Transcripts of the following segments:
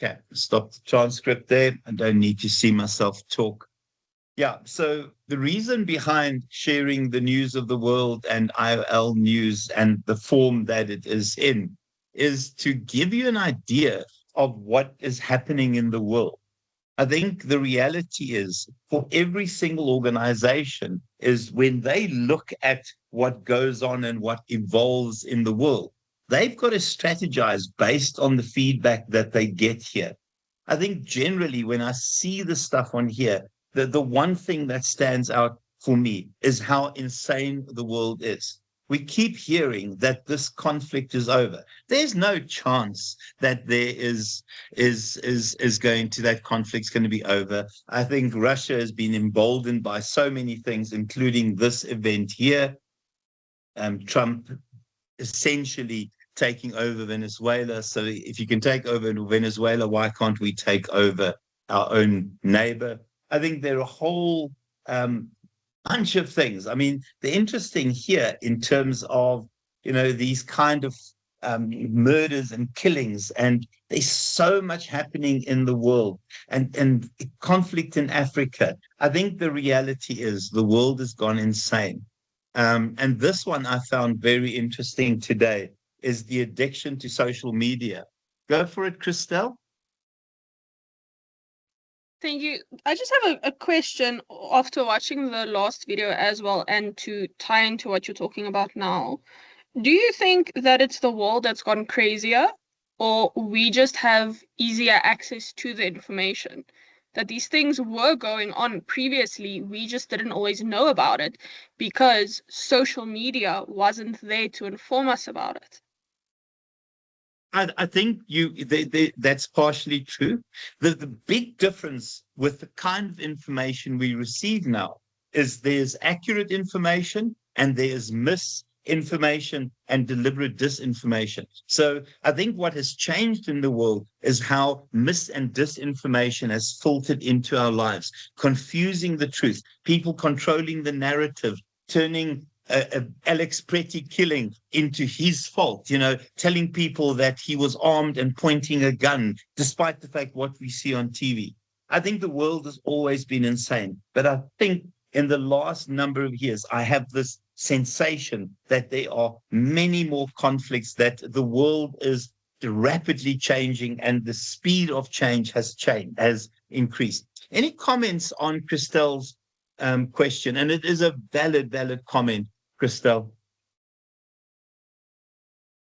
Okay, stop the transcript there. I don't need to see myself talk. Yeah, so the reason behind sharing the news of the world and IOL news and the form that it is in is to give you an idea of what is happening in the world. I think the reality is for every single organization is when they look at what goes on and what evolves in the world, they've got to strategize based on the feedback that they get here. I think generally when I see the stuff on here, the one thing that stands out for me is how insane the world is. We keep hearing that this conflict is over. There's no chance that there is going to that conflict's going to be over. I think Russia has been emboldened by so many things, including this event here. Trump essentially taking over Venezuela. So if you can take over Venezuela, why can't we take over our own neighbor? I think there are a whole bunch of things. I mean, the interesting here in terms of, these kind of murders and killings, and there's so much happening in the world and conflict in Africa. I think the reality is the world has gone insane. And this one I found very interesting today is the addiction to social media. Go for it, Christelle. Thank you. I just have a question after watching the last video as well, and to tie into what you're talking about now. Do you think that it's the world that's gone crazier, or we just have easier access to the information? That these things were going on previously, we just didn't always know about it because social media wasn't there to inform us about it. I think that's partially true. The big difference with the kind of information we receive now is there's accurate information and there's misinformation and deliberate disinformation. So I think what has changed in the world is how mis and disinformation has filtered into our lives, confusing the truth, people controlling the narrative, turning Alex Pretty killing into his fault, telling people that he was armed and pointing a gun, despite the fact what we see on TV. I think the world has always been insane. But I think in the last number of years, I have this sensation that there are many more conflicts, that the world is rapidly changing and the speed of change has increased. Any comments on Christelle's question? And it is a valid comment. Christelle,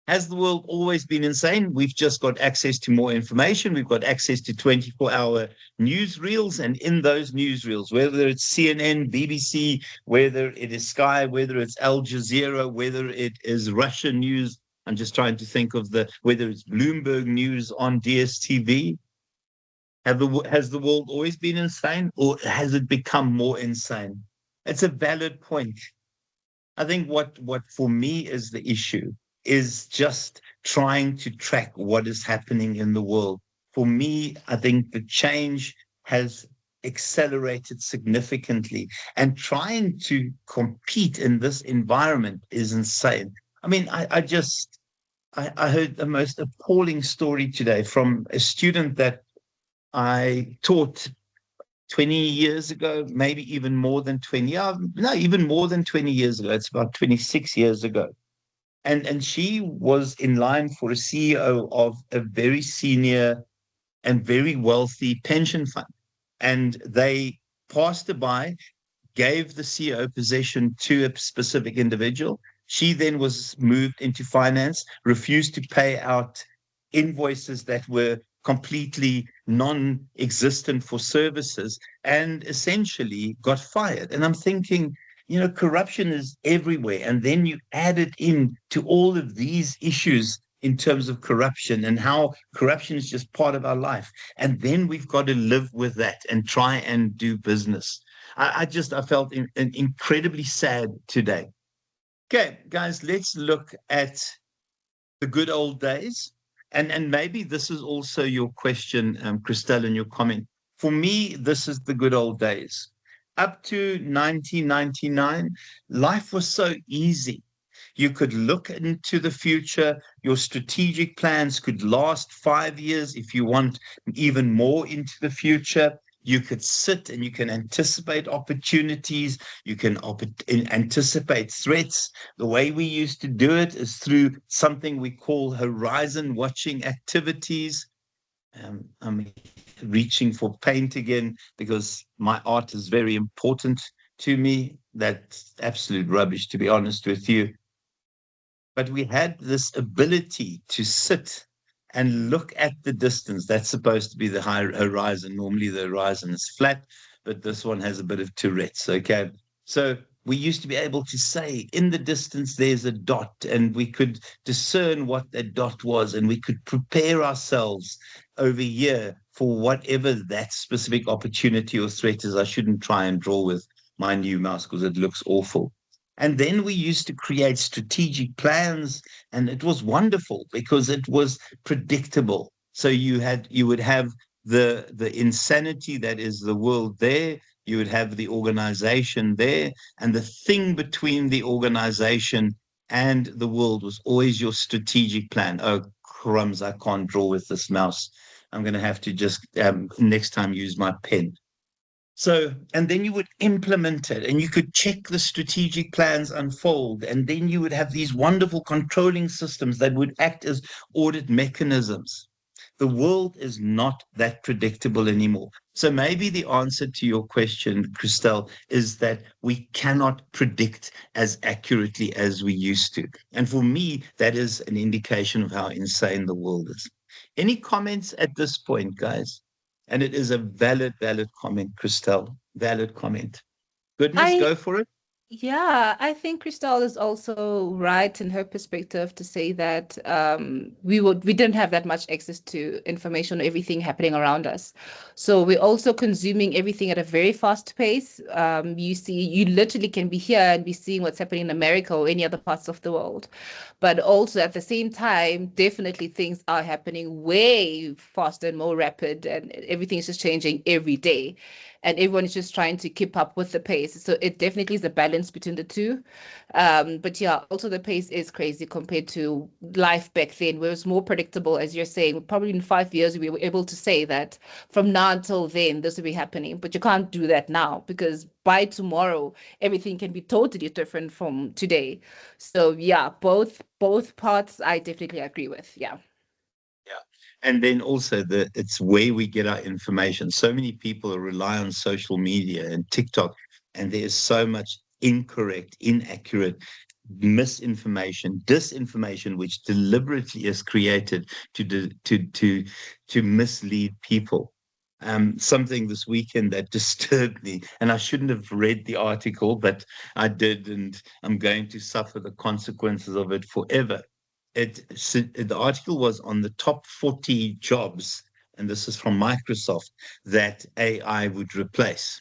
has the world always been insane? We've just got access to more information. We've got access to 24-hour newsreels. And in those newsreels, whether it's CNN, BBC, whether it is Sky, whether it's Al Jazeera, whether it is Russian news, I'm just trying to think of whether it's Bloomberg News on DSTV. Has the world always been insane, or has it become more insane? It's a valid point. I think what for me is the issue is just trying to track what is happening in the world. For me, I think the change has accelerated significantly, and trying to compete in this environment is insane. I mean, I heard the most appalling story today from a student that I taught 20 years ago, maybe even more than 20, no, even more than 20 years ago. It's about 26 years ago. And she was in line for a CEO of a very senior and very wealthy pension fund. And they passed her by, gave the CEO position to a specific individual. She then was moved into finance, refused to pay out invoices that were completely non-existent for services, and essentially got fired. And I'm thinking, corruption is everywhere. And then you add it in to all of these issues in terms of corruption and how corruption is just part of our life. And then we've got to live with that and try and do business. I felt incredibly sad today. Okay, guys, let's look at the good old days. And maybe this is also your question, Christelle, in your comment. For me, this is the good old days. Up to 1999, life was so easy. You could look into the future. Your strategic plans could last 5 years if you want even more into the future. You could sit and you can anticipate opportunities. You can anticipate threats. The way we used to do it is through something we call horizon watching activities. I'm reaching for paint again because my art is very important to me. That's absolute rubbish, to be honest with you. But we had this ability to sit and look at the distance. That's supposed to be the high horizon. Normally the horizon is flat, but this one has a bit of Tourette's. Okay. So we used to be able to say in the distance there's a dot, and we could discern what that dot was, and we could prepare ourselves over here for whatever that specific opportunity or threat is. I shouldn't try and draw with my new mouse because it looks awful. And then we used to create strategic plans, and it was wonderful because it was predictable. So you would have the insanity that is the world there, you would have the organization there, and the thing between the organization and the world was always your strategic plan. Oh, crumbs, I can't draw with this mouse. I'm going to have to just next time use my pen. So, and then you would implement it and you could check the strategic plans unfold. And then you would have these wonderful controlling systems that would act as audit mechanisms. The world is not that predictable anymore. So maybe the answer to your question, Christelle, is that we cannot predict as accurately as we used to. And for me, that is an indication of how insane the world is. Any comments at this point, guys? And it is a valid comment, Christelle. Valid comment. Goodness, I go for it. Yeah, I think Crystal is also right in her perspective to say that we didn't have that much access to information or everything happening around us. So we're also consuming everything at a very fast pace. You literally can be here and be seeing what's happening in America or any other parts of the world. But also at the same time, definitely things are happening way faster and more rapid, and everything is just changing every day, and everyone is just trying to keep up with the pace. So it definitely is a balance between the two. But yeah, also the pace is crazy compared to life back then, where it was more predictable, as you're saying. Probably in 5 years, we were able to say that from now until then, this will be happening. But you can't do that now because by tomorrow, everything can be totally different from today. So yeah, both parts I definitely agree with. Yeah. Yeah. And then also it's where we get our information. So many people rely on social media and TikTok, and there's so much incorrect, inaccurate, misinformation, disinformation, which deliberately is created to mislead people. Something this weekend that disturbed me, and I shouldn't have read the article, but I did, and I'm going to suffer the consequences of it forever. The article was on the top 40 jobs, and this is from Microsoft, that AI would replace.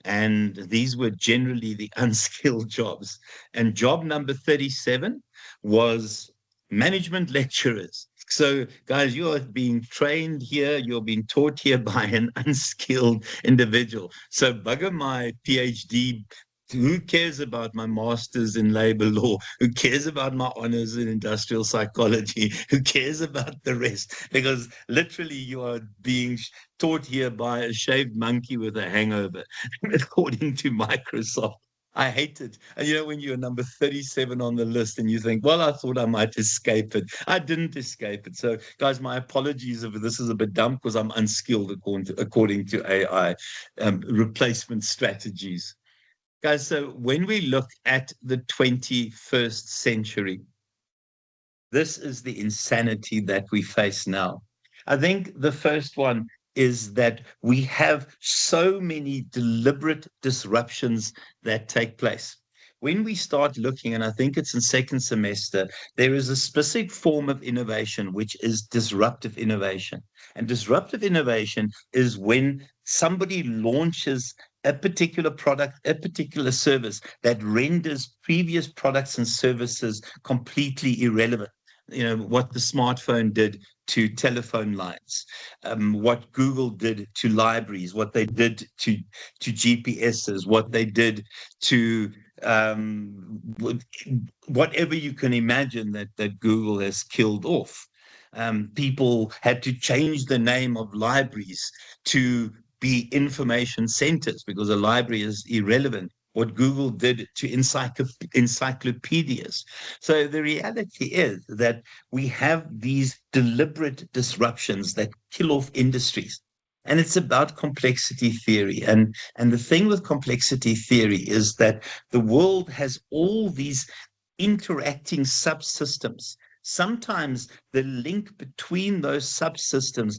And these were generally the unskilled jobs. And job number 37 was management lecturers. So, guys, you are being trained here, you're being taught here by an unskilled individual. So, bugger my PhD. Who cares about my master's in labor law? Who cares about my honors in industrial psychology? Who cares about the rest? Because literally, you are being taught here by a shaved monkey with a hangover, according to Microsoft. I hate it. And when you're number 37 on the list and you think, well, I thought I might escape it. I didn't escape it. So, guys, my apologies if this is a bit dumb because I'm unskilled according to AI replacement strategies. Guys, so when we look at the 21st century, this is the insanity that we face now. I think the first one is that we have so many deliberate disruptions that take place. When we start looking, and I think it's in second semester, there is a specific form of innovation, which is disruptive innovation. And disruptive innovation is when somebody launches a particular product, a particular service that renders previous products and services completely irrelevant. What the smartphone did to telephone lines, what Google did to libraries, what they did to GPSs, what they did to whatever you can imagine that Google has killed off. People had to change the name of libraries to be information centers because a library is irrelevant. What Google did to encyclopedias. So the reality is that we have these deliberate disruptions that kill off industries. And it's about complexity theory. And the thing with complexity theory is that the world has all these interacting subsystems. Sometimes the link between those subsystems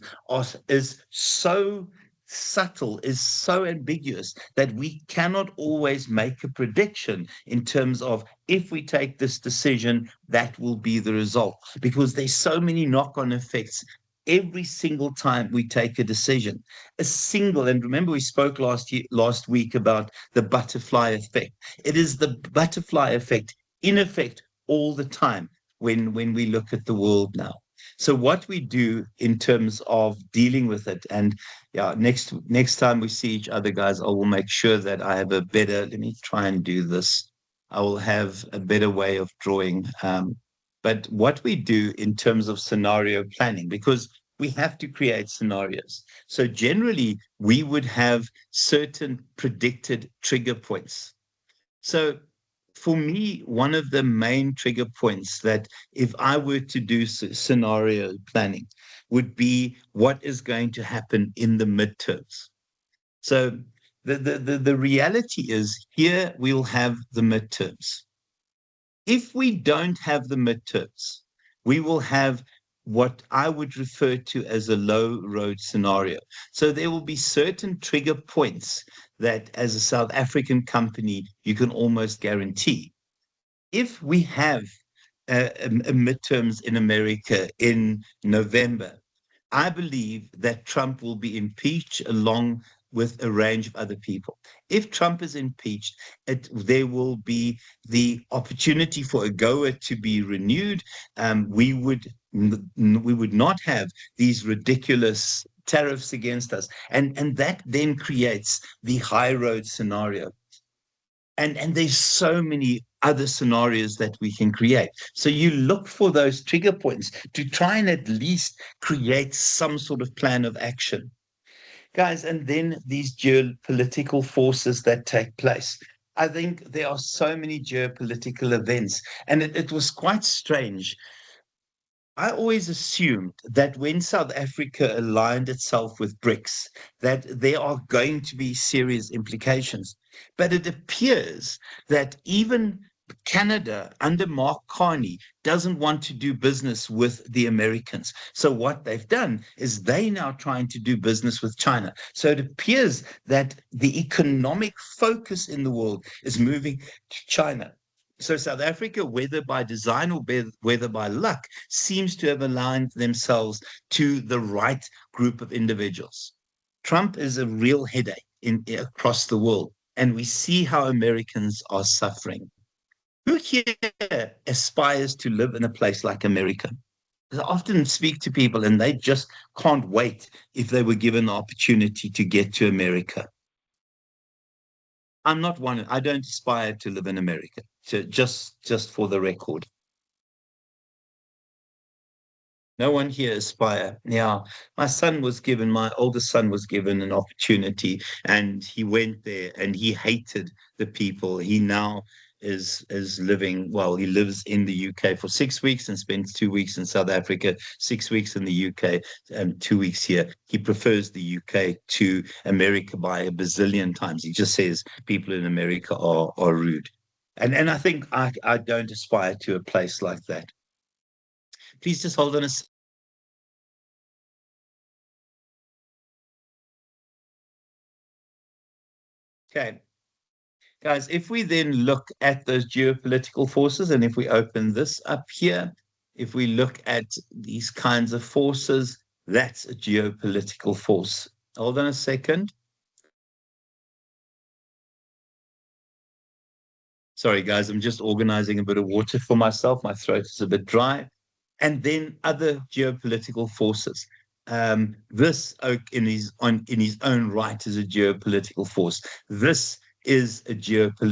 is so subtle, is so ambiguous that we cannot always make a prediction in terms of if we take this decision, that will be the result, because there's so many knock-on effects every single time we take a decision. And remember we spoke last week about the butterfly effect. It is the butterfly effect in effect all the time when we look at the world now. So what we do in terms of dealing with it, and yeah, next time we see each other, guys, I will make sure that I have a better, let me try and do this. I will have a better way of drawing. But what we do in terms of scenario planning, because we have to create scenarios. So generally, we would have certain predicted trigger points. So for me, one of the main trigger points that if I were to do scenario planning would be what is going to happen in the midterms. So the reality is here we'll have the midterms. If we don't have the midterms, we will have what I would refer to as a low road scenario. So there will be certain trigger points that as a South African company, you can almost guarantee. If we have a midterms in America in November, I believe that Trump will be impeached along with a range of other people. If Trump is impeached, there will be the opportunity for AGOA to be renewed. We would not have these ridiculous tariffs against us. And that then creates the high road scenario. And there's so many other scenarios that we can create. So you look for those trigger points to try and at least create some sort of plan of action. Guys, and then these geopolitical forces that take place. I think there are so many geopolitical events, and it was quite strange. I always assumed that when South Africa aligned itself with BRICS, that there are going to be serious implications. But it appears that even Canada under Mark Carney doesn't want to do business with the Americans. So what they've done is they now trying to do business with China. So it appears that the economic focus in the world is moving to China. So South Africa, whether by design or whether by luck, seems to have aligned themselves to the right group of individuals. Trump is a real headache across the world, and we see how Americans are suffering. Who here aspires to live in a place like America? I often speak to people and they just can't wait if they were given the opportunity to get to America. I'm not one. I don't aspire to live in America. So just for the record. No one here aspire. Yeah, my oldest son was given an opportunity and he went there and he hated the people. He now is living, well, he lives in the UK for 6 weeks and spends 2 weeks in South Africa, 6 weeks in the UK, and 2 weeks here. He prefers the UK to America by a bazillion times. He just says people in America are rude. And I think I don't aspire to a place like that. Please just hold on a second. Okay. Guys, if we then look at those geopolitical forces, and if we open this up here, if we look at these kinds of forces, that's a geopolitical force. Hold on a second. Sorry, guys, I'm just organizing a bit of water for myself. My throat is a bit dry. And then other geopolitical forces. This in his own right is a geopolitical force. This is a geopolitical